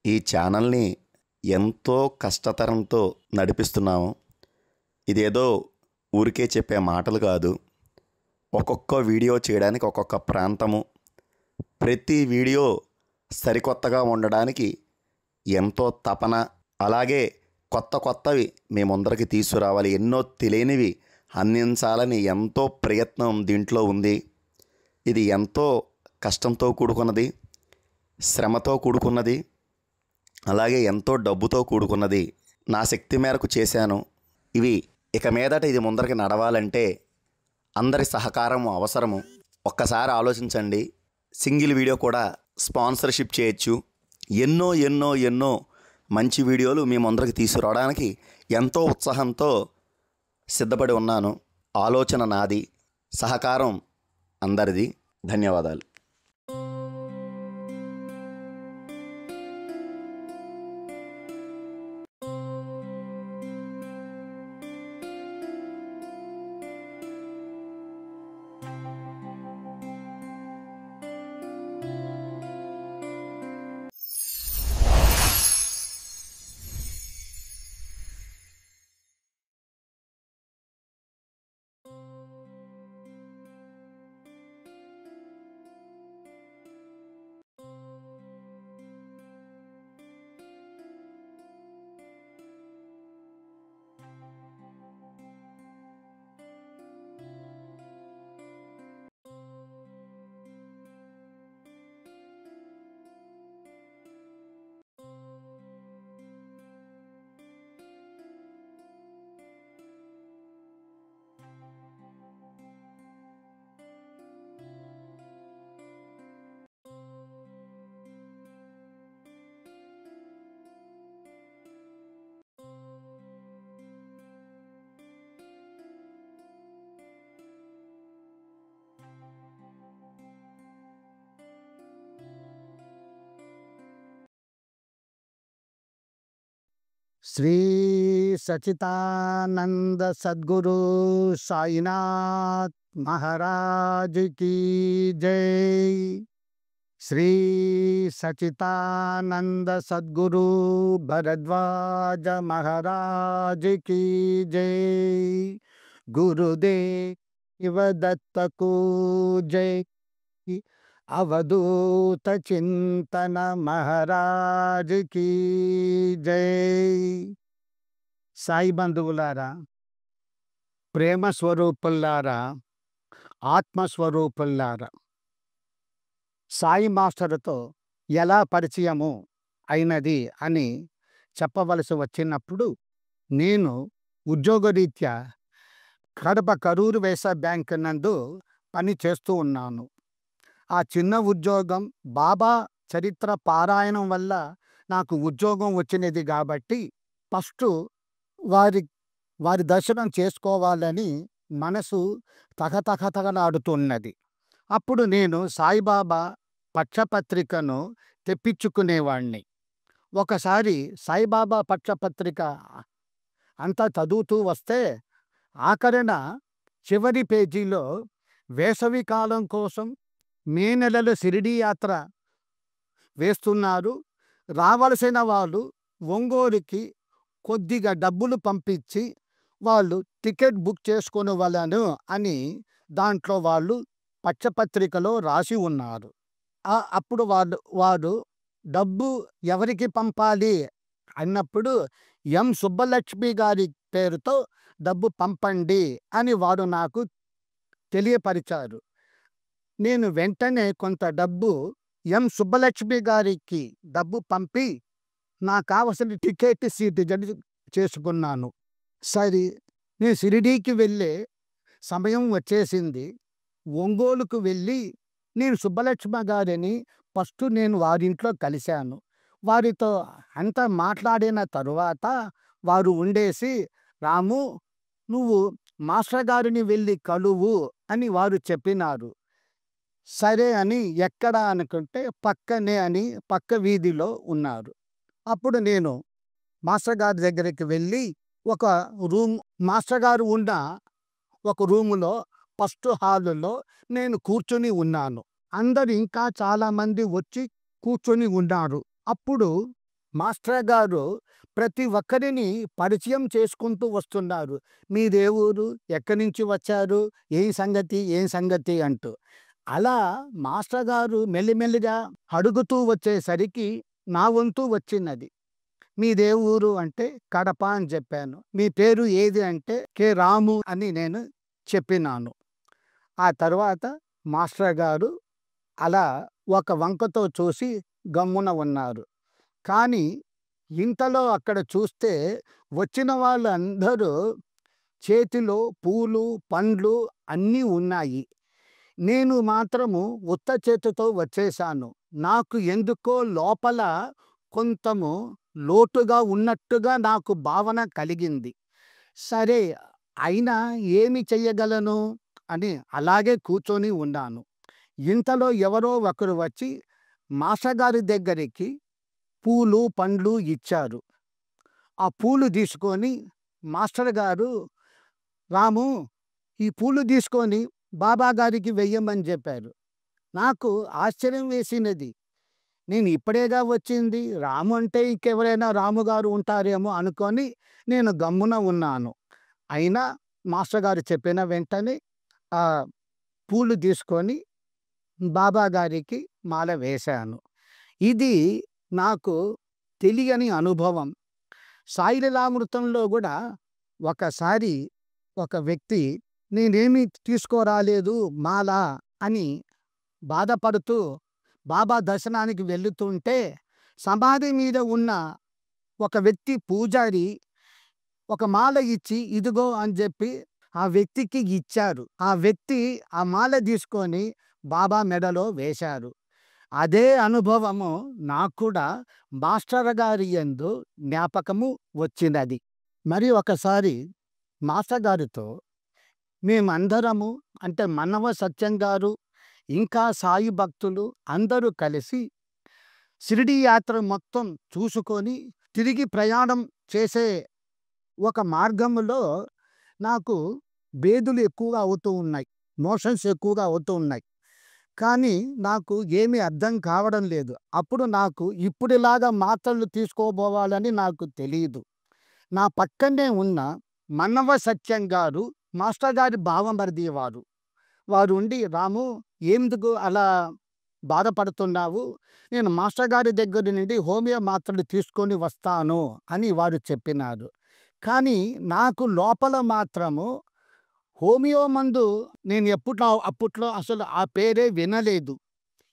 ఈ ఛానల్ని ఎంతో కష్టతరంతో నడిపిస్తున్నాము. ఇదేదో ఊరికే చెప్పే మాటలు కాదు. ఒక్కొక్క వీడియో చేయడానికి ఒక్కొక్క ప్రాంతము, ప్రతి వీడియో సరికొత్తగా ఉండడానికి ఎంతో తపన, అలాగే కొత్త కొత్తవి మీ ముందరికి తీసుకురావాలి, ఎన్నో తెలియనివి అందించాలని ఎంతో ప్రయత్నం దీంట్లో ఉంది. ఇది ఎంతో కష్టంతో కూడుకున్నది, శ్రమతో కూడుకున్నది, అలాగే ఎంతో డబ్బుతో కూడుకున్నది. నా శక్తి మేరకు చేశాను. ఇవి ఇక మీదట ఇది ముందరికి నడవాలంటే అందరి సహకారం అవసరము. ఒక్కసారి ఆలోచించండి. సింగిల్ వీడియో కూడా స్పాన్సర్షిప్ చేయొచ్చు. ఎన్నో ఎన్నో ఎన్నో మంచి వీడియోలు మీ ముందరికి తీసుకురావడానికి ఎంతో ఉత్సాహంతో సిద్ధపడి ఉన్నాను. ఆలోచన నాది, సహకారం అందరిది. ధన్యవాదాలు. శ్రీ సచితానంద సద్గురు సాయినాథ్ మహారాజ్ की जय। శ్రీ సచితానంద సద్గురు భరద్వాజ మహారాజ్ की जय। గురుదేవ దత్తకు జై। అవధూత చింతన మహారాజ్ की జై। సాయి బంధువులారా, ప్రేమ స్వరూపులారా, ఆత్మస్వరూపులారా, సాయి మాస్టర్తో ఎలా పరిచయము అయినది అని చెప్పవలసి వచ్చినప్పుడు, నేను ఉద్యోగరీత్యా కడప కరూరు వ్యవసాయ బ్యాంక్ నందు పని చేస్తూ ఉన్నాను. ఆ చిన్న ఉద్యోగం బాబా చరిత్ర పారాయణం వల్ల నాకు ఉద్యోగం వచ్చినది కాబట్టి ఫస్ట్ వారి దర్శనం చేసుకోవాలని మనసు తగతగతగలాడుతున్నది. అప్పుడు నేను సాయిబాబా పక్షపత్రికను తెప్పించుకునేవాడిని. ఒకసారి సాయిబాబా పక్షపత్రిక అంతా చదువుతూ వస్తే ఆఖరణ చివరి పేజీలో వేసవి కాలం కోసం మే నెలలో షిరిడీ యాత్ర వేస్తున్నారు, రావలసిన వాళ్ళు ఒంగోలుకి కొద్దిగా డబ్బులు పంపించి వాళ్ళు టికెట్ బుక్ చేసుకోవలను అని దాంట్లో వాళ్ళు పక్షపత్రికలో రాసి ఉన్నారు. అప్పుడు వారు డబ్బు ఎవరికి పంపాలి అన్నప్పుడు ఎం సుబ్బలక్ష్మి గారి పేరుతో డబ్బు పంపండి అని వారు నాకు తెలియపరిచారు. నేను వెంటనే కొంత డబ్బు ఎం సుబ్బలక్ష్మి గారికి డబ్బు పంపి నాకు కావలసిన టికెట్ సీట్ చేసుకున్నాను. సరే, నేను షిరిడీకి వెళ్ళే సమయం వచ్చేసింది. ఒంగోలుకు వెళ్ళి నేను సుబ్బలక్ష్మి గారిని ఫస్ట్ నేను వారింట్లో కలిశాను. వారితో అంతా మాట్లాడిన తరువాత వారు ఉండేసి, రాము, నువ్వు మాస్టర్ గారిని వెళ్ళి కలువు అని వారు చెప్పినారు. సరే అని ఎక్కడ అనుకుంటే పక్కనే అని పక్క వీధిలో ఉన్నారు. అప్పుడు నేను మాస్టర్ గారి దగ్గరికి వెళ్ళి ఒక రూమ్, మాస్టర్ గారు ఉన్న ఒక రూములో ఫస్ట్ హాలులో నేను కూర్చొని ఉన్నాను. అందరు ఇంకా చాలామంది వచ్చి కూర్చొని ఉన్నారు. అప్పుడు మాస్టర్ గారు ప్రతి ఒక్కరిని పరిచయం చేసుకుంటూ వస్తున్నారు. మీదే ఊరు? ఎక్కడి నుంచి వచ్చారు? ఏం సంగతి? ఏం సంగతి? అంటూ. అలా మాస్టర్ గారు మెల్లిమెల్లిగా అడుగుతూ వచ్చేసరికి నా వంతు వచ్చినది. మీదే ఊరు అంటే కడప అని చెప్పాను. మీ పేరు ఏది అంటే కె. రాము అని నేను చెప్పినాను. ఆ తర్వాత మాస్టర్ గారు అలా ఒక వంకతో చూసి గమ్మున ఉన్నారు. కానీ ఇంతలో అక్కడ చూస్తే వచ్చిన వాళ్ళందరూ చేతిలో పూలు, పండ్లు అన్నీ ఉన్నాయి. నేను మాత్రము ఉత్త చేతితో వచ్చేశాను. నాకు ఎందుకో లోపల కొంతము లోటుగా ఉన్నట్టుగా నాకు భావన కలిగింది. సరే, అయినా ఏమి చెయ్యగలను అని అలాగే కూర్చొని ఉన్నాను. ఇంతలో ఎవరో ఒకరు వచ్చి మాస్టర్‌గారి దగ్గరికి పూలు, పండ్లు ఇచ్చారు. ఆ పూలు తీసుకొని మాస్టర్ గారు, "రాము, ఈ పూలు తీసుకొని బాబా గారికి వెయ్యమని" చెప్పారు. నాకు ఆశ్చర్యం వేసినది. నేను ఇప్పుడేగా వచ్చింది. రాము అంటే ఇంకెవరైనా రాము గారు ఉంటారేమో అనుకోని నేను గమ్మున ఉన్నాను. అయినా మాస్టర్ గారు చెప్పిన వెంటనే ఆ పూలు తీసుకొని బాబా గారికి మాల వేశాను. ఇది నాకు తెలియని అనుభవం. సాయి లీలామృతంలో గూడా ఒకసారి ఒక వ్యక్తి నేనేమి తీసుకురాలేదు మాల అని బాధపడుతూ బాబా దర్శనానికి వెళుతుంటే సమాధి మీద ఉన్న ఒక వ్యక్తి పూజారి ఒక మాల ఇచ్చి ఇదిగో అని చెప్పి ఆ వ్యక్తికి ఇచ్చారు. ఆ వ్యక్తి ఆ మాల తీసుకొని బాబా మెడలో వేశారు. అదే అనుభవము నాకు కూడా మాస్టర్ గారి యందు జ్ఞాపకము వచ్చినది. మరి ఒకసారి మాస్టర్ గారితో మేమందరము అంటే మన్నవ సత్యం గారు, ఇంకా సాయి భక్తులు అందరూ కలిసి షిరిడీ యాత్ర మొత్తం చూసుకొని తిరిగి ప్రయాణం చేసే ఒక మార్గములో నాకు బేదులు ఎక్కువగా అవుతూ ఉన్నాయి. మోషన్స్ ఎక్కువగా అవుతూ ఉన్నాయి. కానీ నాకు ఏమీ అర్థం కావడం లేదు. అప్పుడు నాకు ఇప్పుడిలాగా మాత్రలు తీసుకోబోవాలని నాకు తెలీదు. నా పక్కనే ఉన్న మన్నవ సత్యం గారు మాస్టర్ గారి బావమరిది వారు. వారు ఉండి, "రాము, ఎందుకు అలా బాధపడుతున్నావు? నేను మాస్టర్ గారి దగ్గర నుండి హోమియో మాత్రలు తీసుకొని వస్తాను" అని వారు చెప్పినారు. కానీ నాకు లోపల మాత్రము హోమియో మందు నేను అప్పట్లో అసలు ఆ పేరే వినలేదు.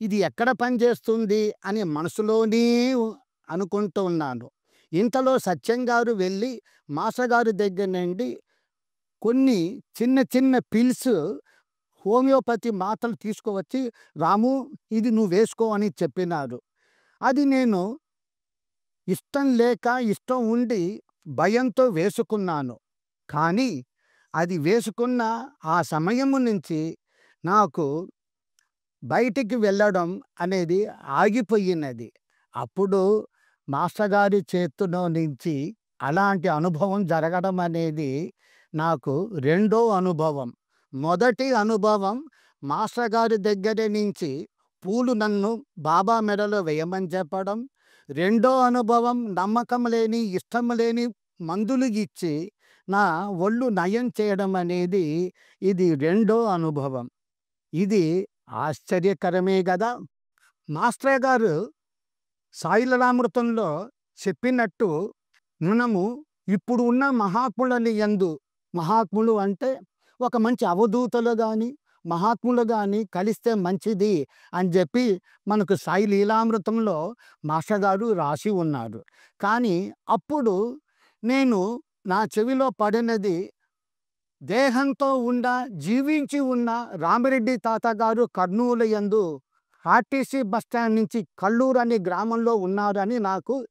ఇది ఎక్కడ పనిచేస్తుంది అని మనసులోనే అనుకుంటూ ఉన్నాను. ఇంతలో సత్యం గారు వెళ్ళి మాస్టర్ గారి దగ్గర నుండి కొన్ని చిన్న చిన్న పిల్స్ హోమియోపతి మాత్రలు తీసుకువచ్చి, "రాము, ఇది నువ్వు వేసుకో" అని చెప్పినారు. అది నేను ఇష్టం లేక ఇష్టం ఉండి భయంతో వేసుకున్నాను. కానీ అది వేసుకున్న ఆ సమయము నుంచి నాకు బయటికి వెళ్ళడం అనేది ఆగిపోయినది. అప్పుడు మాస్టర్ గారి చేతిలో నుంచి అలాంటి అనుభవం జరగడం అనేది నాకు రెండో అనుభవం. మొదటి అనుభవం మాస్టర్ గారి దగ్గర నుంచి పూలు నన్ను బాబా మెడలో వేయమని చెప్పడం. రెండో అనుభవం నమ్మకం లేని, ఇష్టం లేని మందులు ఇచ్చి నా ఒళ్ళు నయం చేయడం అనేది ఇది రెండో అనుభవం. ఇది ఆశ్చర్యకరమే గదా! మాస్టర్ గారు సాయి లీలామృతంలో చెప్పినట్టు మనము ఇప్పుడు ఉన్న మహాత్ములని యందు, మహాత్ములు అంటే ఒక మంచి అవధూతలు గాని, మహాత్ములు గాని కలిస్తే మంచిది అని చెప్పి మనకు సాయి లీలామృతంలో మాస్టర్ గారు రాసి ఉన్నారు. కానీ అప్పుడు నేను నా చెవిలో పడినది దేహంతో ఉన్న, జీవించి ఉన్న రామిరెడ్డి తాత గారు కర్నూలు యందు ఆర్టీసీ బస్టాండ్ నుంచి కల్లూరు అనే గ్రామంలో ఉన్నారని నాకు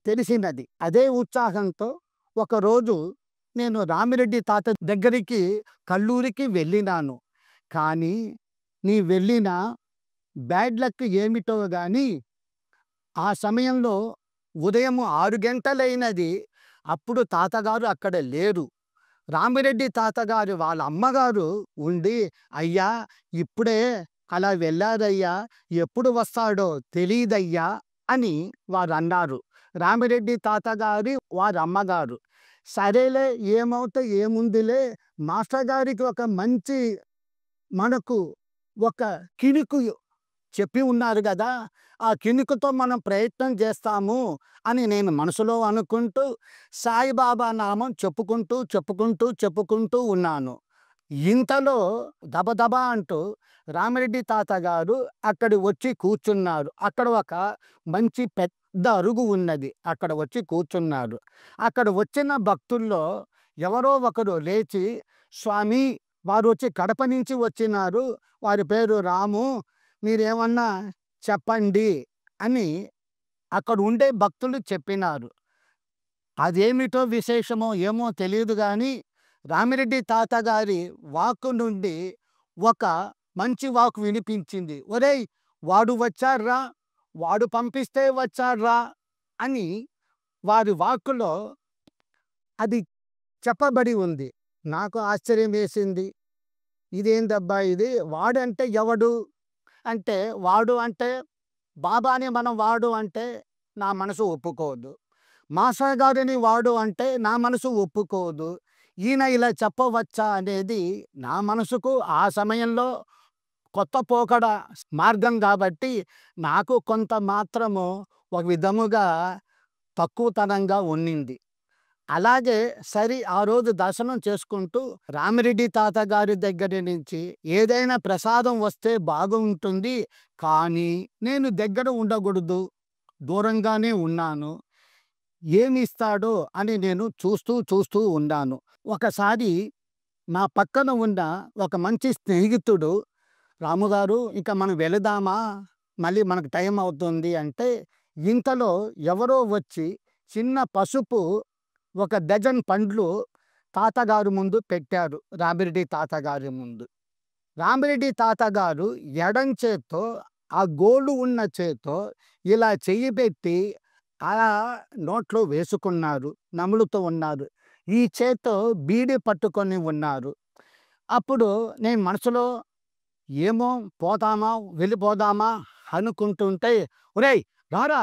తెలిసినది. అదే ఉత్సాహంతో ఒకరోజు నేను రామిరెడ్డి తాత దగ్గరికి కల్లూరికి వెళ్ళినాను. కానీ నీ వెళ్ళిన బ్యాడ్ లక్ ఏమిటో గాని ఆ సమయంలో ఉదయం 6 గంటలైనది. అప్పుడు తాతగారు అక్కడ లేరు. రామిరెడ్డి తాతగారు వాళ్ళ అమ్మగారు ఉండి, "అయ్యా, ఇప్పుడే అలా వెళ్ళారయ్యా, ఎప్పుడు వస్తాడో తెలీదయ్యా" అని వారన్నారు. రామిరెడ్డి తాతగారి వారి అమ్మగారు. సరేలే ఏమవుతే ఏముందిలే, మాస్టర్ గారికి ఒక మంచి మనకు ఒక కినుకు చెప్పి ఉన్నారు గదా! ఆ కినుకుతో మనం ప్రయత్నం చేస్తాము అని నేను మనసులో అనుకుంటూ సాయిబాబా నామం చెప్పుకుంటూ ఉన్నాను. ఇంతలో దబదబా అంటూ రామిరెడ్డి తాతగారు అక్కడి వచ్చి కూర్చున్నారు. అక్కడ ఒక మంచి పెద్ద అరుగు ఉన్నది. అక్కడ వచ్చి కూర్చున్నారు. అక్కడ వచ్చిన భక్తుల్లో ఎవరో ఒకరు లేచి, "స్వామి, వారొచ్చి కడప నుంచి వచ్చినారు. వారి పేరు రాము. మీరేమన్నా చెప్పండి" అని అక్కడ ఉండే భక్తులు చెప్పినారు. అదేమిటో విశేషమో ఏమో తెలీదు గానీ, రామిరెడ్డి తాతగారి వాక్కు నుండి ఒక మంచి వాక్కు వినిపించింది. "ఒరేయ్! వాడు వచ్చాడ్రా! వాడు పంపిస్తే వచ్చాడ్రా!" అని వారి వాక్కులో అది చెప్పబడి ఉంది. నాకు ఆశ్చర్యం వేసింది. ఇదేందబ్బా ఇది? వాడంటే ఎవడు? అంటే వాడు అంటే బాబాని మనం వాడు అంటే నా మనసు ఒప్పుకోదు. మాస్టర్ గారిని వాడు అంటే నా మనసు ఒప్పుకోదు. ఈయన ఇలా చెప్పవచ్చా అనేది నా మనసుకు ఆ సమయంలో కొత్త పోకడ మార్గం కాబట్టి నాకు కొంత మాత్రము ఒక విధముగా తక్కువతనంగా ఉన్నింది. అలాగే సరే ఆ రోజు దర్శనం చేసుకుంటూ రామిరెడ్డి తాతగారి దగ్గర నుంచి ఏదైనా ప్రసాదం వస్తే బాగుంటుంది, కానీ నేను దగ్గర ఉండకూడదు, దూరంగానే ఉన్నాను. ఏమి ఇస్తాడో అని నేను చూస్తూ ఉన్నాను. ఒకసారి నా పక్కన ఉన్న ఒక మంచి స్నేహితుడు, "రాముగారు, ఇక మనం వెళదామా? మళ్ళీ మనకు టైం అవుతుంది" అంటే, ఇంతలో ఎవరో వచ్చి చిన్న పసుపు ఒక డజన్ పండ్లు తాతగారు ముందు పెట్టారు. రామిరెడ్డి తాతగారి ముందు. రామిరెడ్డి తాతగారు ఎడం చేత్తో ఆ గోళ్ళు ఉన్న చేత్తో ఇలా చెయ్యి పెట్టి అలా నోట్లో వేసుకున్నారు. నములుతూ ఉన్నారు. ఈ చేత్తో బీడీ పట్టుకొని ఉన్నారు. అప్పుడు నేను మనసులో ఏమో పోతామా, వెళ్ళిపోదామా అనుకుంటుంటే, "ఒరేయ్! రారా"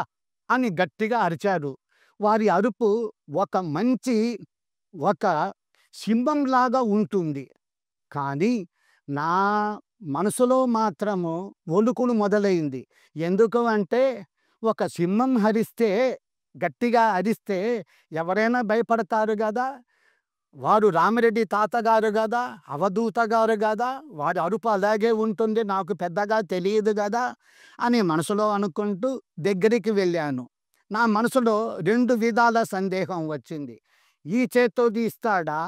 అని గట్టిగా అరిచారు. వారి అరుపు ఒక మంచి ఒక సింహంలాగా ఉంటుంది. కానీ నా మనసులో మాత్రము వణుకులు మొదలైంది. ఎందుకు అంటే, ఒక సింహం గట్టిగా అరిస్తే ఎవరైనా భయపడతారు గదా! వారు రామిరెడ్డి తాతగారు గదా! అవధూత గారు గదా! వారి అరుపు అలాగే ఉంటుంది. నాకు పెద్దగా తెలియదు గదా! అని మనసులో అనుకుంటూ దగ్గరికి వెళ్ళాను. నా మనసులో 2 విధాల సందేహం వచ్చింది. ఈ చేత్తోది ఇస్తాడా?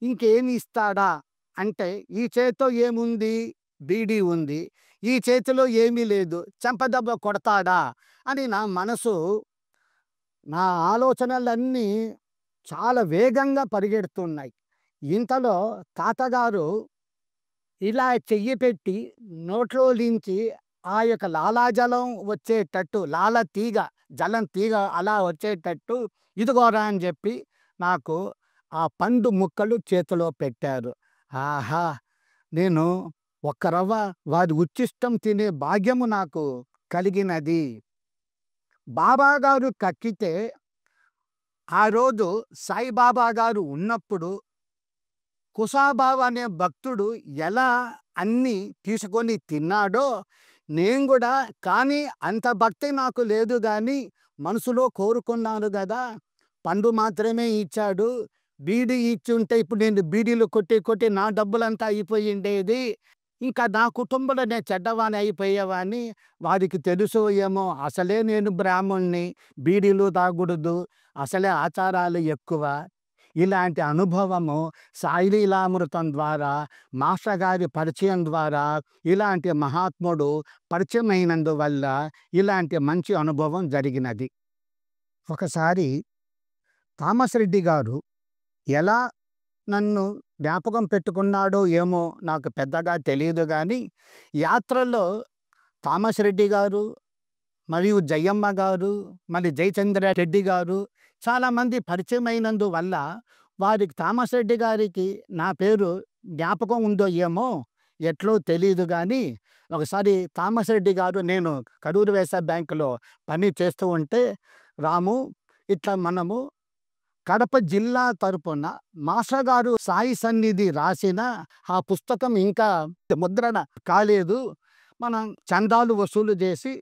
ఇంకేమి ఇస్తాడా? అంటే ఈ చేత్తో ఏముంది? బీడీ ఉంది. ఈ చేతిలో ఏమీ లేదు. చెంపదెబ్బ కొడతాడా? అని నా ఆలోచనలన్నీ చాలా వేగంగా పరిగెడుతున్నాయి. ఇంతలో తాతగారు ఇలా చెయ్యి పెట్టి నోట్లో నుంచి ఆ యొక్క లాలాజలం వచ్చేటట్టు, జలం తీగ అలా వచ్చేటట్టు, "ఇదిగోరా" అని చెప్పి నాకు ఆ పండు ముక్కలు చేతిలో పెట్టారు. ఆహా! నేను ఒక్క రవ్వ వారి ఉచ్చిష్టం తినే భాగ్యము నాకు కలిగినది. బాబాగారు కక్కితే ఆ రోజు సాయిబాబా గారు ఉన్నప్పుడు కుసాబాబు అనే భక్తుడు ఎలా అన్నీ తీసుకొని తిన్నాడో నేను కూడా, కానీ అంత భక్తి నాకు లేదు గానీ మనసులో కోరుకున్నాను గదా! పండు మాత్రమే ఇచ్చాడు. బీడీ ఇచ్చుంటే ఇప్పుడు నేను బీడీలు కొట్టి నా డబ్బులంతా అయిపోయిండేది. ఇంకా నా కుటుంబంలో నేను చెడ్డవాడిని అయిపోయేవాడిని. వారికి తెలుసో ఏమో అసలే నేను బ్రాహ్మణ్ణి, బీడీలు తాగకూడదు, అసలే ఆచారాలు ఎక్కువ. ఇలాంటి అనుభవము సాయి లీలామృతం ద్వారా, మాస్టర్ గారి పరిచయం ద్వారా, ఇలాంటి మహాత్ముడు పరిచయమైనందువల్ల ఇలాంటి మంచి అనుభవం జరిగినది. ఒకసారి థామస్ రెడ్డి గారు ఎలా నన్ను జ్ఞాపకం పెట్టుకున్నాడో ఏమో నాకు పెద్దగా తెలియదు గానీ, యాత్రలో థామస్ రెడ్డి గారు మరియు జయమ్మ గారు, మళ్ళీ జయచంద్ర రెడ్డి గారు చాలామంది పరిచయమైనందువల్ల వారికి, థామస్ రెడ్డి గారికి నా పేరు జ్ఞాపకం ఉందో ఏమో ఎట్లో తెలీదు గానీ, ఒకసారి థామస్ రెడ్డి గారు, నేను కరూరు వ్యవసాయ బ్యాంకులో పని చేస్తూ ఉంటే రాము, ఇట్లా మనము కడప జిల్లా తరపున మాస్టర్ గారు సాయి సన్నిధి రాసిన ఆ పుస్తకం ఇంకా ముద్రణ కాలేదు. మనం చందాలు వసూలు చేసి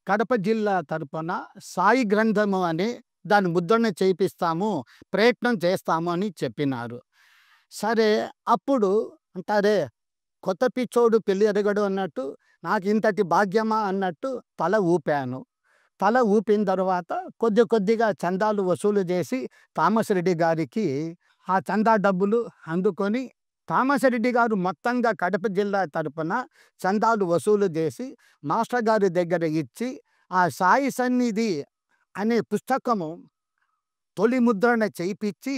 కడప జిల్లా తరపున సాయి గ్రంథము అని దాన్ని ముద్రణ చేయిస్తాము, ప్రయత్నం చేస్తాము అని చెప్పినారు. సరే, అప్పుడు అంటారే కొత్త పిచ్చోడు పెళ్ళి ఎరగడు అన్నట్టు, నాకు ఇంతటి భాగ్యమా అన్నట్టు తల ఊపాను. తల ఊపిన తర్వాత కొద్దిగా చందాలు వసూలు చేసి థామస్ రెడ్డి గారికి ఆ చందా డబ్బులు అందుకొని, థామస్ రెడ్డి గారు మొత్తంగా కడప జిల్లా తరపున చందాలు వసూలు చేసి మాస్టర్ గారి దగ్గర ఇచ్చి ఆ సాయి సన్నిధి అనే పుస్తకము తొలి ముద్రణ చేయించి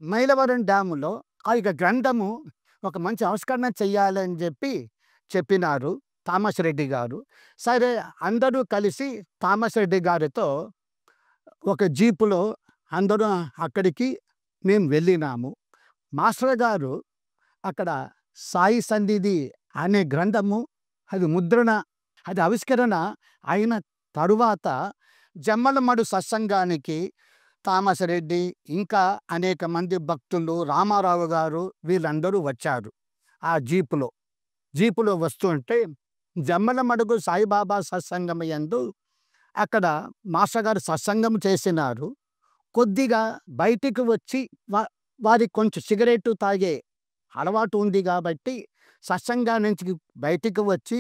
మైలవరం డ్యాములో ఆ యొక్క గ్రంథము ఒక మంచి ఆవిష్కరణ చెయ్యాలని చెప్పినారు థామస్ రెడ్డి గారు. సరే, అందరూ కలిసి థామస్ రెడ్డి గారితో ఒక జీపులో అందరూ అక్కడికి మేము వెళ్ళినాము. మాస్టర్ గారు అక్కడ సాయి సన్నిధి అనే గ్రంథము అది ముద్రణ, అది ఆవిష్కరణ అయిన తరువాత జమ్మలమడు సత్సంగానికి థామస్ రెడ్డి ఇంకా అనేక మంది భక్తులు, రామారావు గారు వీళ్ళందరూ వచ్చారు. ఆ జీపులో వస్తుంటే జమ్మలమడుగు సాయిబాబా సత్సంగం యందు అక్కడ మాస్టర్ గారు సత్సంగం చేసినారు. కొద్దిగా బయటికి వచ్చి వారికి కొంచెం సిగరెట్ తాగే అలవాటు ఉంది కాబట్టి సత్సంగా నుంచి బయటికి వచ్చి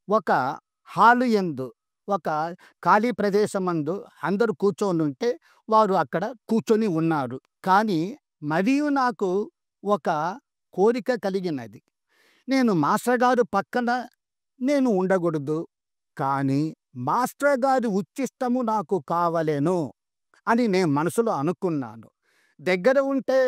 ఒక హాలు యందు, ఒక ఖాళీ ప్రదేశమందు అందరూ కూర్చొని ఉంటే వారు అక్కడ కూర్చొని ఉన్నారు. కానీ మరియు నాకు ఒక కోరిక కలిగినది. నేను మాస్టర్ గారు పక్కన నేను ఉండకూడదు, కానీ మాస్టర్ గారి ఉచ్చిష్టము నాకు కావలేను అని నేను మనసులో అనుకున్నాను. దగ్గర ఉంటే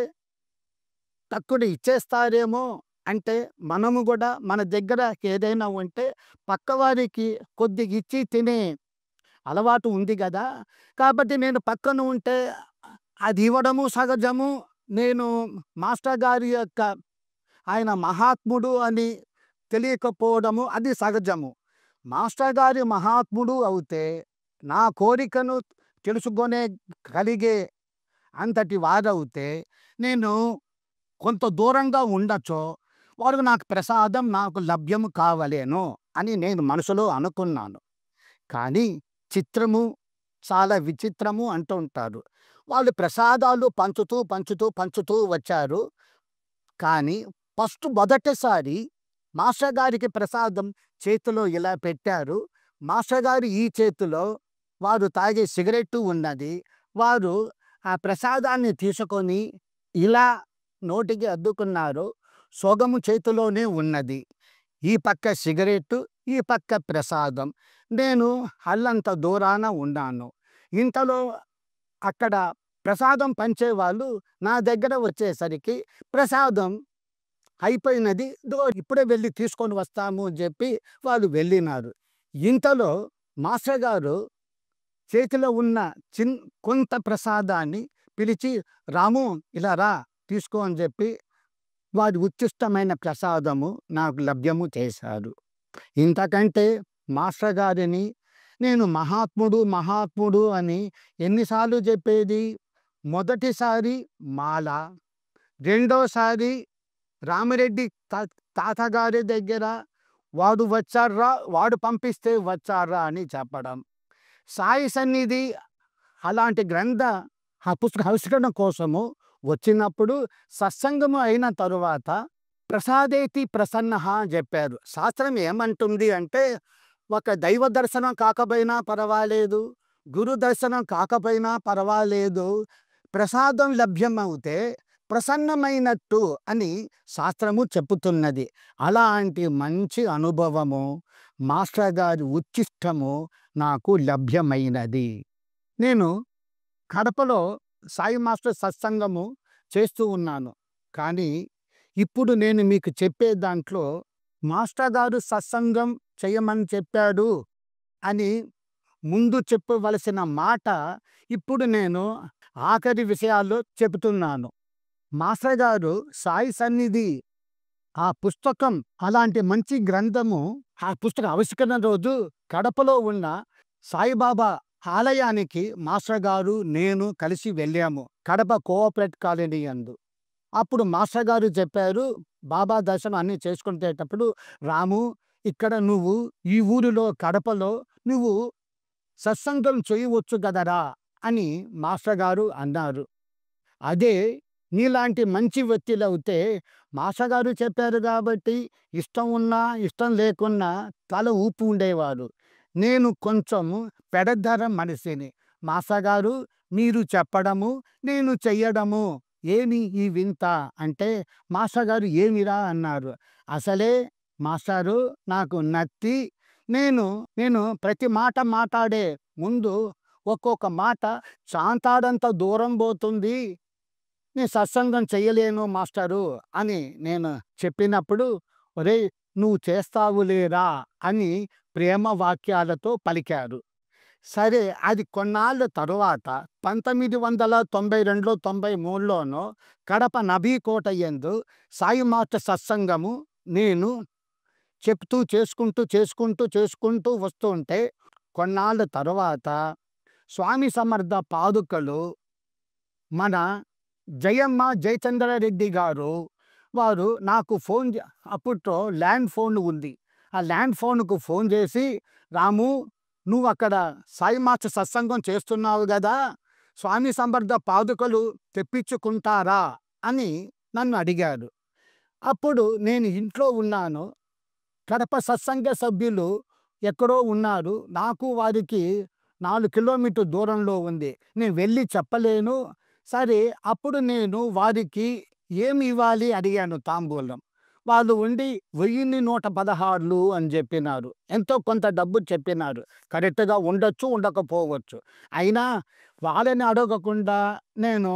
తక్కువ ఇచ్చేస్తారేమో అంటే మనము కూడా మన దగ్గర ఏదైనా ఉంటే పక్కవారికి కొద్దిగా ఇచ్చి తినే అలవాటు ఉంది కదా. కాబట్టి నేను పక్కన ఉంటే అది ఇవ్వడము సహజము. నేను మాస్టర్ గారి యొక్క ఆయన మహాత్ముడు అని తెలియకపోవడము అది సహజము. మాస్టర్ గారి మహాత్ముడు అవుతే నా కోరికను తెలుసుకొనే కలిగే అంతటి వారవుతే నేను కొంత దూరంగా ఉండొచ్చు, వారు నాకు ప్రసాదం నాకు లభ్యము కావలేను అని నేను మనసులో అనుకున్నాను. కానీ చిత్రము చాలా విచిత్రము అంటూ ఉంటారు. వాళ్ళు ప్రసాదాలు పంచుతూ వచ్చారు. కానీ మొదటిసారి మాస్టర్ గారికి ప్రసాదం చేతిలో ఇలా పెట్టారు. మాస్టర్ గారు ఈ చేతిలో వారు తాగే సిగరెట్టు ఉన్నది. వారు ఆ ప్రసాదాన్ని తీసుకొని ఇలా నోటికి అద్దుకున్నారు. సోగము చేతిలోనే ఉన్నది. ఈ పక్క సిగరెట్టు, ఈ పక్క ప్రసాదం. నేను అల్లంత దూరాన ఉన్నాను. ఇంతలో అక్కడ ప్రసాదం పంచేవాళ్ళు నా దగ్గర వచ్చేసరికి ప్రసాదం అయిపోయినది, ఇప్పుడే వెళ్ళి తీసుకొని వస్తాము అని చెప్పి వాళ్ళు వెళ్ళినారు. ఇంతలో మాస్టర్ గారు చేతిలో ఉన్న కొంత ప్రసాదాన్ని పిలిచి, రాము ఇలా రా తీసుకో అని చెప్పి వారి ఉచ్చిష్టమైన ప్రసాదము నాకు లభ్యము చేశారు. ఇంతకంటే మాస్టర్ గారిని నేను మహాత్ముడు అని ఎన్నిసార్లు చెప్పేది. మొదటిసారి మాల, రెండోసారి రామిరెడ్డి తాతగారి దగ్గర వాడు వచ్చారా, వాడు పంపిస్తే వచ్చారా అని చెప్పడం. సాయి సన్నిధి అలాంటి గ్రంథ ఆ పుస్తక ఆవిష్కరణ కోసము వచ్చినప్పుడు సత్సంగము అయిన తరువాత ప్రసాదేతి ప్రసన్న అని చెప్పారు. శాస్త్రం ఏమంటుంది అంటే, ఒక దైవ దర్శనం కాకపోయినా పర్వాలేదు, గురు దర్శనం కాకపోయినా పర్వాలేదు, ప్రసాదం లభ్యమవుతే ప్రసన్నమైనట్టు అని శాస్త్రము చెప్పుతున్నది. అలాంటి మంచి అనుభవము, మాస్టర్ గారి ఉచ్చిష్టము నాకు లభ్యమైనది. నేను కడపలో సాయి మాస్టర్ సత్సంగము చేస్తూ ఉన్నాను. కానీ ఇప్పుడు నేను మీకు చెప్పే దాంట్లో మాస్టర్ గారు సత్సంగం చేయమని చెప్పాడు అని ముందు చెప్పవలసిన మాట ఇప్పుడు నేను ఆఖరి విషయాల్లో చెబుతున్నాను. మాస్టర్ గారు సాయి సన్నిధి ఆ పుస్తకం, అలాంటి మంచి గ్రంథము, ఆ పుస్తక ఆవిష్కరణ రోజు కడపలో ఉన్న సాయిబాబా ఆలయానికి మాస్టర్ గారు, నేను కలిసి వెళ్ళాము. కడప కోఆపరేటివ్ కాలనీ యందు. అప్పుడు మాస్టర్ గారు చెప్పారు, బాబా దర్శనం అన్నీ చేసుకునేటప్పుడు, "రాము, ఇక్కడ నువ్వు ఈ ఊరిలో కడపలో నువ్వు సత్సంగం చేయవచ్చు గదరా" అని మాస్టర్ గారు అన్నారు. అదే నీలాంటి మంచి వ్యక్తులవుతే మాస్టర్ గారు చెప్పారు కాబట్టి ఇష్టం ఉన్నా, ఇష్టం లేకున్నా తల ఊపి ఉండేవారు. నేను కొంచెం పెడధర మనిషిని. మాస్టర్ గారు మీరు చెప్పడము, నేను చెయ్యడము ఏమి ఈ వింత అంటే, మాస్టర్ గారు ఏమిరా అన్నారు. అసలే మాస్టారు నాకు నత్తి, నేను నేను ప్రతి మాట మాట్లాడే ముందు ఒక్కొక్క మాట చాంతాడంత దూరం పోతుంది. నేను సత్సంగం చెయ్యలేను మాస్టారు అని నేను చెప్పినప్పుడు, ఒరేయ్ నువ్వు చేస్తావులేరా అని ప్రేమ వాక్యాలతో పలికారు. సరే అది కొన్నాళ్ళ తరువాత 1992లో 93లోనో కడప నబీకోట యందు సాయి మాస్టర్ సత్సంగము నేను చెప్తూ చేసుకుంటూ వస్తుంటే, కొన్నాళ్ళ తరువాత స్వామి సమర్థ పాదుకలు మన జయమ్మ జయచంద్రారెడ్డి గారు వారు నాకు ఫోన్ అప్పట్లో ల్యాండ్ ఫోన్ ఉంది. ఆ ల్యాండ్ ఫోన్కు ఫోన్ చేసి, "రాము, నువ్వు అక్కడ సాయి మాస్టర్ సత్సంగం చేస్తున్నావు కదా, స్వామి సమర్థ పాదుకలు తెప్పించుకుంటారా" అని నన్ను అడిగారు. అప్పుడు నేను ఇంట్లో ఉన్నాను. కడప సత్సంగ సభ్యులు ఎక్కడో ఉన్నారు. నాకు వారికి 4 కిలోమీటర్ దూరంలో ఉంది. నేను వెళ్ళి చెప్పలేను. సరే అప్పుడు నేను వారికి ఏమి ఇవ్వాలి అడిగాను తాంబూలం. వాళ్ళు ఉండి 1116 అని చెప్పినారు. ఎంతో కొంత డబ్బు చెప్పినారు. కరెక్ట్‌గా ఉండొచ్చు, ఉండకపోవచ్చు. అయినా వాళ్ళని అడగకుండా నేను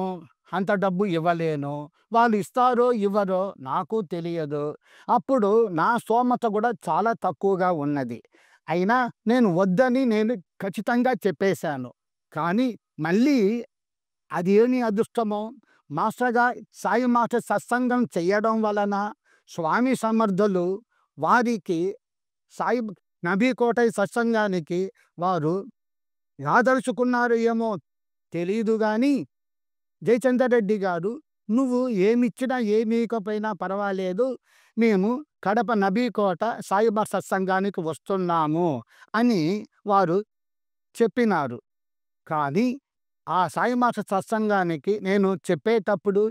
అంత డబ్బు ఇవ్వలేను. వాళ్ళు ఇస్తారో ఇవ్వరో నాకు తెలియదు. అప్పుడు నా స్తోమత కూడా చాలా తక్కువగా ఉన్నది. అయినా నేను వద్దని నేను ఖచ్చితంగా చెప్పేశాను. కానీ మళ్ళీ అది ఏమి అదృష్టమో, మాస్టర్‌గా సాయి మాస్టర్ సత్సంగం చెయ్యడం వలన స్వామి సమర్థులు వారికి సాయి నబీ కోట సత్సంగానికి వారు ఆదర్శుకున్నారు ఏమో తెలీదు గానీ, జయచంద్రారెడ్డి గారు, "నువ్వు ఏమిచ్చినా ఏమీయకపోయినా పర్వాలేదు. మేము కడప నబీకోట సాయిబా సత్సంగానికి వస్తున్నాము" అని వారు చెప్పినారు. కానీ ఆ సాయి మాస్టర్ సత్సంగానికి నేను చెప్పేటప్పుడు,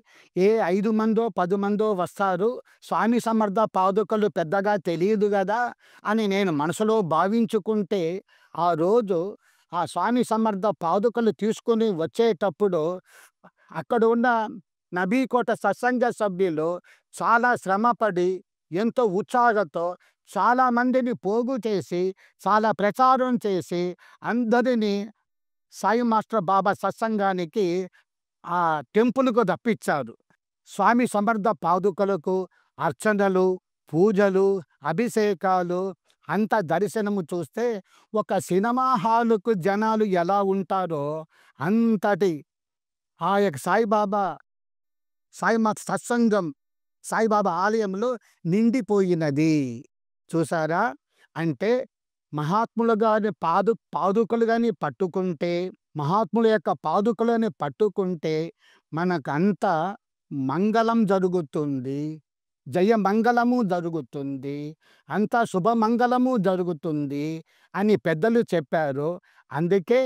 5 మందో 10 మందో వస్తారు. స్వామి సమర్థ పాదుకలు పెద్దగా తెలీదు గదా అని నేను మనసులో భావించుకుంటే, ఆ రోజు ఆ స్వామి సమర్థ పాదుకలు తీసుకొని వచ్చేటప్పుడు అక్కడ ఉన్న నబీకోట సత్సంగ సభ్యులు చాలా శ్రమపడి, ఎంతో ఉత్సాహంతో చాలా మందిని పోగు చేసి, చాలా ప్రచారం చేసి అందరినీ సాయి మాస్టర్ బాబా సత్సంగానికి ఆ టెంపుల్‌కు రప్పించారు. స్వామి సమర్థ పాదుకలకు అర్చనలు, పూజలు, అభిషేకాలు అంతా దర్శనము చూస్తే ఒక సినిమా హాలుకు జనాలు ఎలా ఉంటారో అంతటి ఆ యొక్క సాయిబాబా సాయి మాస్టర్ సత్సంగం సాయిబాబా ఆలయంలో నిండిపోయినది. చూసారా? అంటే మహాత్ములు గారి పాదుకలు గాని పట్టుకుంటే, మహాత్ముల యొక్క పాదుకలని పట్టుకుంటే మనకంతా మంగళం జరుగుతుంది. జయమంగళము జరుగుతుంది. అంతా శుభమంగళము జరుగుతుంది అని పెద్దలు చెప్పారు. అందుకే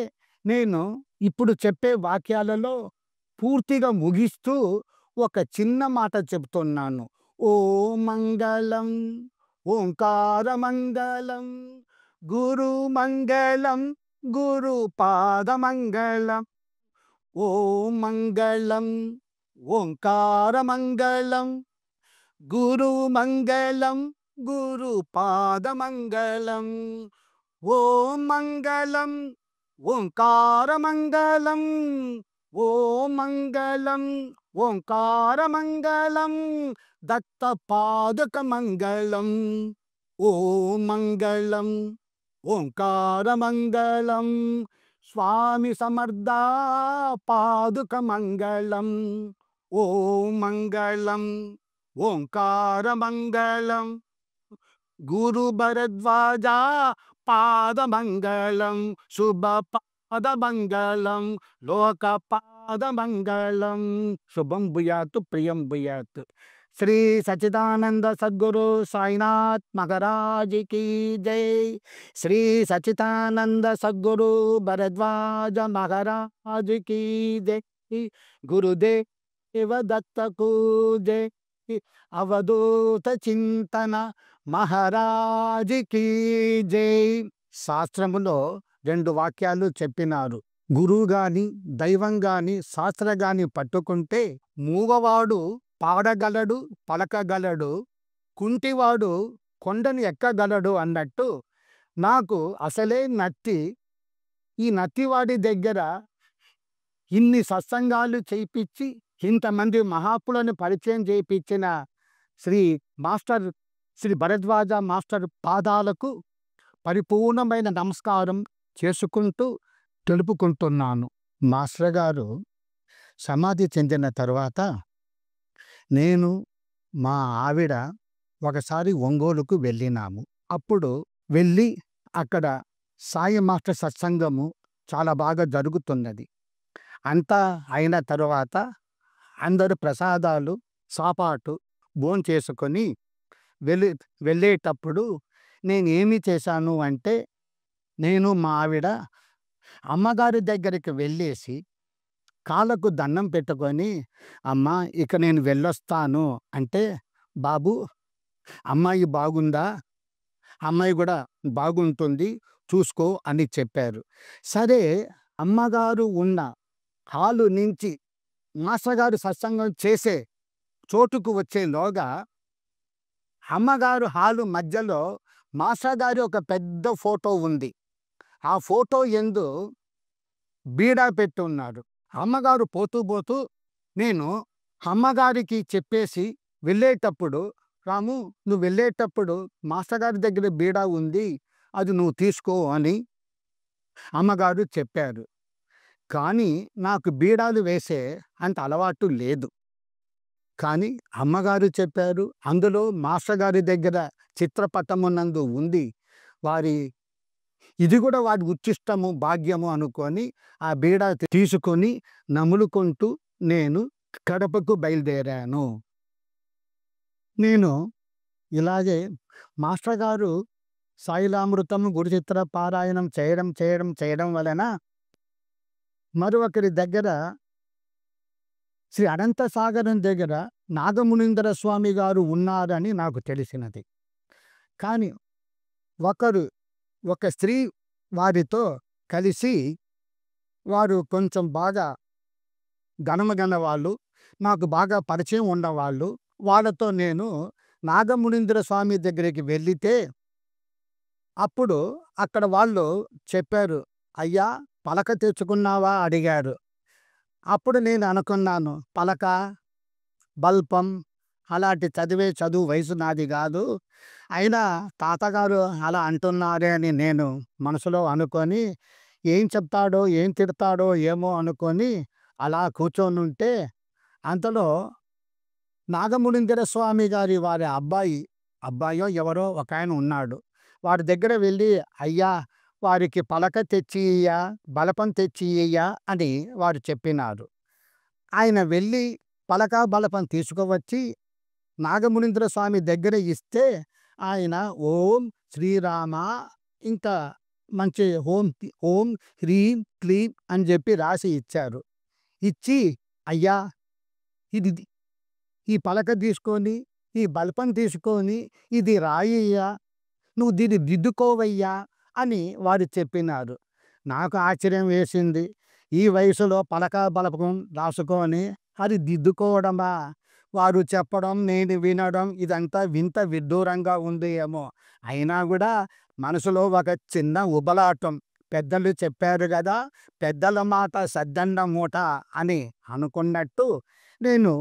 నేను ఇప్పుడు చెప్పే వాక్యాలలో పూర్తిగా ముగిస్తూ ఒక చిన్న మాట చెప్తున్నాను. ఓం మంగళం, ఓంకారమంగళం, గురుమంగళం, గురుపాదమంగళం. ఓం మంగళం, ఓంకారమంగళం, గురుమంగళం, గురుపాదమంగళం. ఓం మంగళం, ఓంకారమంగళం, ఓం మంగళం, ఓంకారమంగళం, దత్తపాదుకమంగళం. ఓం మంగళం, ఓంకారమంగళం, స్వామి సమర్థ పాదుకమంగళం. ఓం మంగళం, ఓంకారమంగళం, గురు భరద్వాజ పాదమంగళం. శుభ పదమంగళం లోకపాదమంగళం. శుభం భూయాత్ ప్రియం భూయాత్. శ్రీ సచిదానంద సద్గురు సాయినాథ్ మహారాజ్ కీ జై. శ్రీ సచిదానంద సద్గురు భరద్వాజ మహారాజ్ కీ జై. గురుదేవ దత్తకు జై. అవధూత చింతన మహారాజ్ కీ జై. శాస్త్రములో 2 వాక్యాలు చెప్పినారు. గురువు గాని దైవం గాని శాస్త్ర గాని పట్టుకుంటే మూగవాడు పాడగలడు, పలకగలడు, కుంటివాడు కొండను ఎక్కగలడు అన్నట్టు నాకు అసలే నత్తి. ఈ నత్తివాడి దగ్గర ఇన్ని సత్సంగాలు చేయించి ఇంతమంది మహాత్ములను పరిచయం చేయించిన శ్రీ భరద్వాజ మాస్టర్ పాదాలకు పరిపూర్ణమైన నమస్కారం చేసుకుంటూ తెలుపుకుంటున్నాను. మాస్టర్ గారు సమాధి చెందిన తర్వాత నేను మా ఆవిడ ఒకసారి ఒంగోలుకు వెళ్ళినాము. అప్పుడు వెళ్ళి అక్కడ సాయి మాస్టర్ సత్సంగము చాలా బాగా జరుగుతున్నది. అంతా అయిన తర్వాత అందరూ ప్రసాదాలు సాపాటు భోంచేసుకొని వెళ్ళేటప్పుడు నేను ఏమి చేశాను అంటే, నేను మా ఆవిడ అమ్మగారి దగ్గరికి వెళ్ళేసి కాళ్ళకు దండం పెట్టుకొని, అమ్మ ఇక నేను వెళ్ళొస్తాను అంటే, బాబు అమ్మాయి బాగుందా, అమ్మాయి కూడా బాగుంటుంది చూసుకో అని చెప్పారు. సరే, అమ్మగారు ఉన్న హాలు నుంచి మాస్టర్ గారు సత్సంగం చేసే చోటుకు వచ్చేలోగా అమ్మగారు హాలు మధ్యలో మాస్టర్ గారి ఒక పెద్ద ఫోటో ఉంది. ఆ ఫోటో యందు బీడా పెట్టి ఉన్నారు. అమ్మగారు పోతూ పోతూ నేను అమ్మగారికి చెప్పేసి వెళ్ళేటప్పుడు, రాము నువ్వు వెళ్ళేటప్పుడు మాస్టర్ గారి దగ్గర బీడా ఉంది, అది నువ్వు తీసుకో అని అమ్మగారు చెప్పారు. కానీ నాకు బీడాలు వేసే అంత అలవాటు లేదు. కానీ అమ్మగారు చెప్పారు. అందులో మాస్టర్ గారి దగ్గర చిత్రపటమునందు ఉంది. ఇది కూడా వారి ఉచ్చిష్టము భాగ్యము అనుకొని ఆ బీడా తీసుకొని నములుకుంటూ నేను కడపకు బయలుదేరాను. నేను ఇలాగే మాస్టర్ గారు సాయిలామృతము గురుచిత్ర పారాయణం చేయడం వలన మరొకరి దగ్గర శ్రీ అనంత సాగరం దగ్గర నాగమునీంద్ర స్వామి గారు ఉన్నారని నాకు తెలిసినది. కానీ ఒక స్త్రీ వారితో కలిసి, వారు కొంచెం బాగా ఘనమగన వాళ్ళు, నాకు బాగా పరిచయం ఉన్నవాళ్ళు, వాళ్ళతో నేను నాగమునీంద్ర స్వామి దగ్గరికి వెళితే అప్పుడు అక్కడ వాళ్ళు చెప్పారు, అయ్యా పలక తెచ్చుకున్నావా అడిగారు. అప్పుడు నేను అనుకున్నాను, పలక బల్పం అలాంటి చదువు వయసు నాది కాదు, అయినా తాతగారు అలా అంటున్నారే అని నేను మనసులో అనుకొని, ఏం చెప్తాడో ఏం తిడతాడో ఏమో అనుకొని అలా కూర్చొనుంటే అంతలో నాగమునీంద్ర స్వామి గారి వారి అబ్బాయో ఎవరో ఒక ఆయన ఉన్నాడు. వారి దగ్గర వెళ్ళి, అయ్యా వారికి పలక తెచ్చి ఇయ్యా, బలపం తెచ్చి ఇయ్యా అని వారు చెప్పినారు. ఆయన వెళ్ళి పలక బలపం తీసుకువచ్చి నాగమునీంద్ర స్వామి దగ్గర ఇస్తే ఆయన ఓం శ్రీరామ ఇంకా మంచి ఓం హ్రీం క్లీం అని చెప్పి రాసి ఇచ్చారు. ఇచ్చి, అయ్యా ఈ పలక తీసుకొని ఈ బల్పం తీసుకొని ఇది రాయ్యా, నువ్వు దీన్ని దిద్దుకోవయ్యా అని వారు చెప్పినారు. నాకు ఆశ్చర్యం వేసింది. ఈ వయసులో పలక బలపం రాసుకొని అది దిద్దుకోవడమా? వారు చెప్పడం నేను వినడం ఇదంతా వింత విడ్డూరంగా ఉంది ఏమో. అయినా కూడా మనసులో ఒక చిన్న ఉబలాటం. పెద్దలు చెప్పారు కదా, పెద్దల మాట సద్దండ మూట అని అనుకున్నట్టు నేను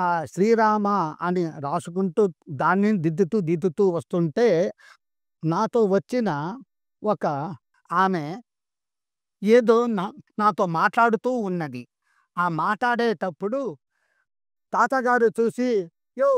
ఆ శ్రీరామ అని రాసుకుంటూ దాన్ని దిద్దుతూ వస్తుంటే నాతో వచ్చిన ఒక ఆమె ఏదో నాతో మాట్లాడుతూ ఉన్నది. ఆ మాట్లాడేటప్పుడు తాతగారు చూసి, యో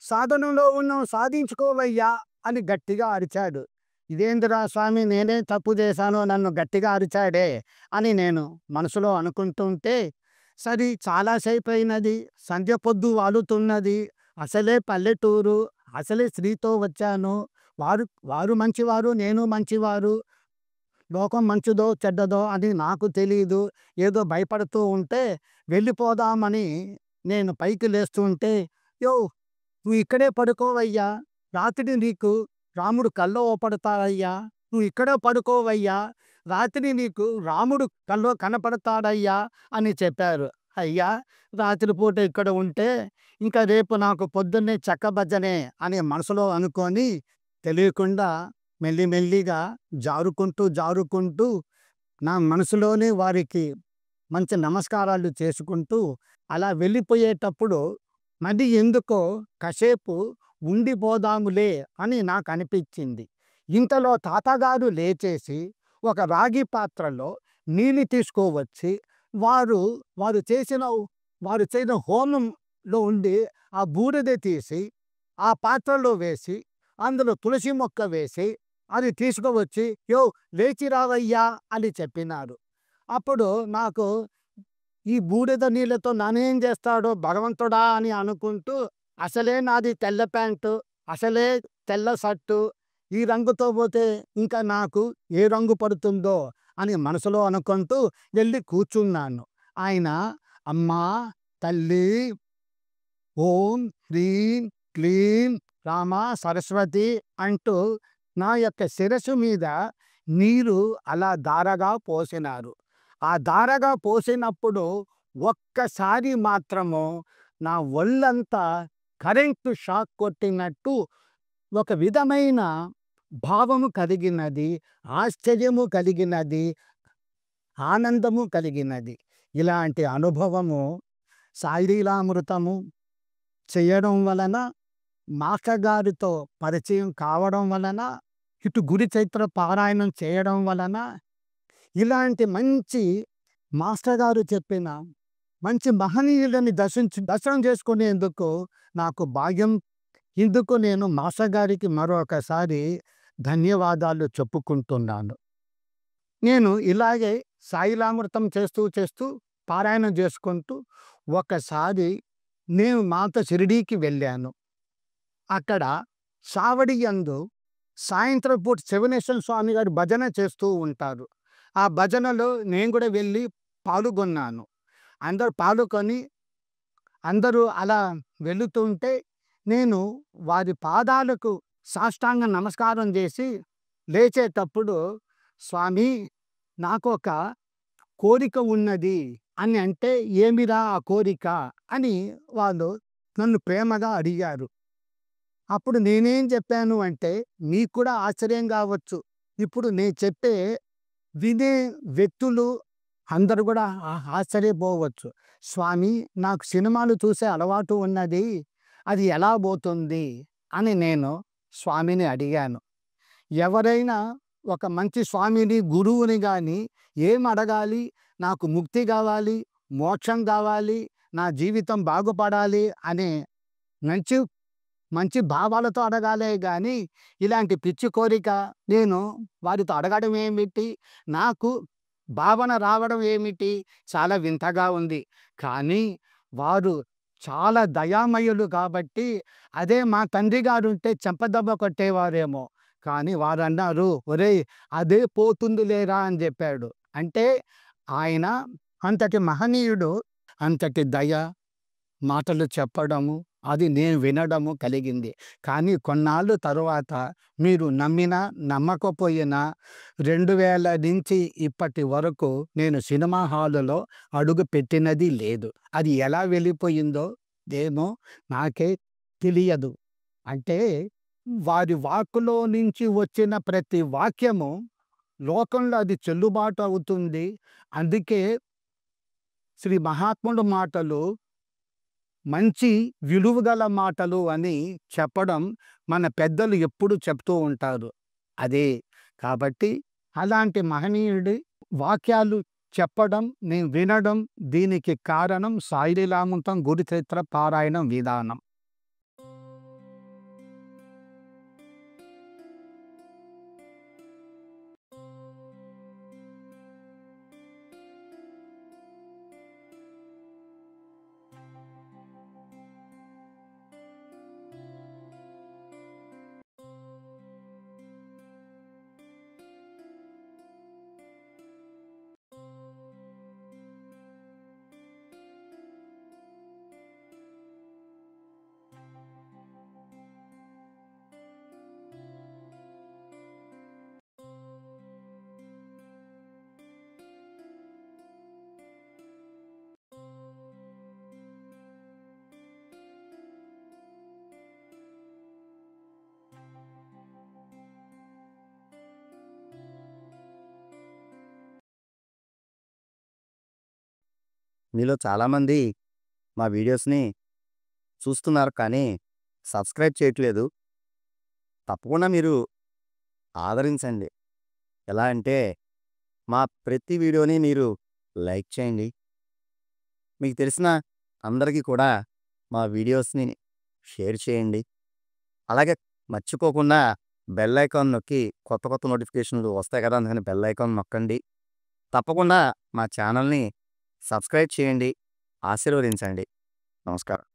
సాధనలో ఉన్నావు సాధించుకోవయ్యా అని గట్టిగా అరిచాడు. ఇదేందిరా స్వామి, నేనే తప్పు చేశాను, నన్ను గట్టిగా అరిచాడే అని నేను మనసులో అనుకుంటుంటే, సరే చాలా సేపయినది, సంధ్య పొద్దు వాలుతున్నది, అసలే పల్లెటూరు, అసలే స్త్రీతో వచ్చాను, వారు వారు మంచివారు, నేను మంచివారు, లోకం మంచిదో చెడ్డదో అని నాకు తెలీదు. ఏదో భయపడుతూ ఉంటే వెళ్ళిపోదామని నేను పైకి లేస్తుంటే, "యోవ్! నువ్వు ఇక్కడే పడుకోవయ్యా, రాత్రి నీకు రాముడు కల్లో ఓపడతాడయ్యా, నువ్వు ఇక్కడే పడుకోవయ్యా, రాత్రి నీకు రాముడు కల్లో కనపడతాడయ్యా" అని చెప్పారు. అయ్యా, రాత్రిపూట ఇక్కడ ఉంటే ఇంకా రేపు నాకు పొద్దున్నే చెక్కభజనే అని మనసులో అనుకొని తెలియకుండా మెల్లిమెల్లిగా జారుకుంటూ జారుకుంటూ నా మనసులోనే వారికి మంచి నమస్కారాలు చేసుకుంటూ అలా వెళ్ళిపోయేటప్పుడు మరి ఎందుకో కాసేపు ఉండిపోదాములే అని నాకు అనిపించింది. ఇంతలో తాతగారు లేచేసి ఒక రాగి పాత్రలో నీళ్ళు తీసుకువచ్చి వారు వారు చేసిన వారు చేసిన హోమంలో ఉండి ఆ బూడిద తీసి ఆ పాత్రలో వేసి అందులో తులసి మొక్క వేసి అది తీసుకువచ్చి, "యో, లేచి రావయ్యా" అని చెప్పినారు. అప్పుడు నాకు ఈ బూడిద నీళ్ళతో నన్నేం చేస్తాడో భగవంతుడా అని అనుకుంటూ, అసలే నాది తెల్ల ప్యాంటు, అసలే తెల్ల షర్టు, ఈ రంగుతో పోతే ఇంకా నాకు ఏ రంగు పడుతుందో అని మనసులో అనుకుంటూ వెళ్ళి కూర్చున్నాను. ఆయన, "అమ్మా, తల్లి, ఓం హ్రీం క్లీం రామ సరస్వతి" అంటూ నా యొక్క శిరస్సు మీద నీరు అలా ధారగా పోసినారు. ఆ ధారగా పోసినప్పుడు ఒక్కసారి మాత్రము నా ఒళ్ళంతా కరెంటు షాక్ కొట్టినట్టు ఒక విధమైన భావము కలిగినది, ఆశ్చర్యము కలిగినది, ఆనందము కలిగినది. ఇలాంటి అనుభవము సాయిలీలామృతము చేయడం వలన, మాస్టర్ గారితో పరిచయం కావడం వలన, ఇటు గురు చరిత్ర పారాయణం చేయడం వలన, ఇలాంటి మంచి మాస్టర్ గారు చెప్పిన మంచి మహనీయులని దర్శనం చేసుకునేందుకు నాకు భాగ్యం. ఇందుకు నేను మాస్టర్ గారికి మరొకసారి ధన్యవాదాలు చెప్పుకుంటున్నాను. నేను ఇలాగే సాయిలామృతం చేస్తూ చేస్తూ పారాయణం చేసుకుంటూ ఒకసారి నేను మాత షిరిడీకి వెళ్ళాను. అక్కడ సావడి యందు సాయంత్రం పూట శివనేశ్వర స్వామి గారు భజన చేస్తూ ఉంటారు. ఆ భజనలో నేను కూడా వెళ్ళి పాల్గొన్నాను. అందరూ పాల్గొని అందరూ అలా వెళుతుంటే నేను వారి పాదాలకు సాష్టాంగ నమస్కారం చేసి లేచేటప్పుడు, "స్వామి, నాకొక కోరిక ఉన్నది" అని అంటే, "ఏమిరా ఆ కోరిక" అని వాళ్ళు నన్ను ప్రేమగా అడిగారు. అప్పుడు నేనేం చెప్పాను అంటే, మీకు కూడా ఆశ్చర్యం కావచ్చు. ఇప్పుడు నేను చెప్పే వినే వ్యక్తులు అందరూ కూడా ఆశ్చర్యపోవచ్చు. "స్వామి, నాకు సినిమాలు చూసే అలవాటు ఉన్నది, అది ఎలా పోతుంది" అని నేను స్వామిని అడిగాను. ఎవరైనా ఒక మంచి స్వామిని, గురువుని గాని ఏం అడగాలి? నాకు ముక్తి కావాలి, మోక్షం కావాలి, నా జీవితం బాగుపడాలి అనే మంచి మంచి భావాలతో అడగాలే గాని, ఇలాంటి పిచ్చి కోరిక నేను వారితో అడగడం ఏమిటి? నాకు భావన రావడం ఏమిటి? చాలా వింతగా ఉంది. కానీ వారు చాలా దయామయులు కాబట్టి, అదే మా తండ్రి గారుంటే చెంపదెబ్బ కొట్టేవారేమో. కానీ వారన్నారు, "ఒరేయ్! అదే పోతుందిలేరా" అని చెప్పాడు. అంటే ఆయన అంతటి మహనీయుడు, అంతటి దయ, మాటలు చెప్పడము, అది నేను వినడము కలిగింది. కానీ కొన్నాళ్ళు తరువాత మీరు నమ్మినా నమ్మకపోయినా 2000 నుంచి ఇప్పటి వరకు నేను సినిమా హాలులో అడుగు పెట్టినది లేదు. అది ఎలా వెళ్ళిపోయిందో ఏమో నాకే తెలియదు. అంటే వారి వాక్కులో నుంచి వచ్చిన ప్రతి వాక్యము లోకంలో అది చెల్లుబాటు అవుతుంది. అందుకే శ్రీ మహాత్ముడు మాటలు మంచి విలువగల మాటలు అని చెప్పడం మన పెద్దలు ఎప్పుడు చెప్తూ ఉంటారు. అదే కాబట్టి అలాంటి మహనీయుడి వాక్యాలు చెప్పడం, నేను వినడం, దీనికి కారణం సాయిలీలామృతం గురు చరిత్ర పారాయణం విధానం. మీలో చాలామంది మా వీడియోస్ని చూస్తున్నారు కానీ సబ్స్క్రైబ్ చేయట్లేదు. తప్పకుండా మీరు ఆదరించండి. ఎలా అంటే మా ప్రతి వీడియోని మీరు లైక్ చేయండి. మీకు తెలిసిన అందరికీ కూడా మా వీడియోస్ని షేర్ చేయండి. అలాగే మర్చిపోకుండా బెల్ ఐకాన్ నొక్కి కొత్త కొత్త నోటిఫికేషన్లు వస్తాయి కదా! అందుకని బెల్ ఐకాన్ నొక్కండి. తప్పకుండా మా ఛానల్‌ని సబ్స్క్రైబ్ చేయండి. ఆశీర్వదించండి. నమస్కారం.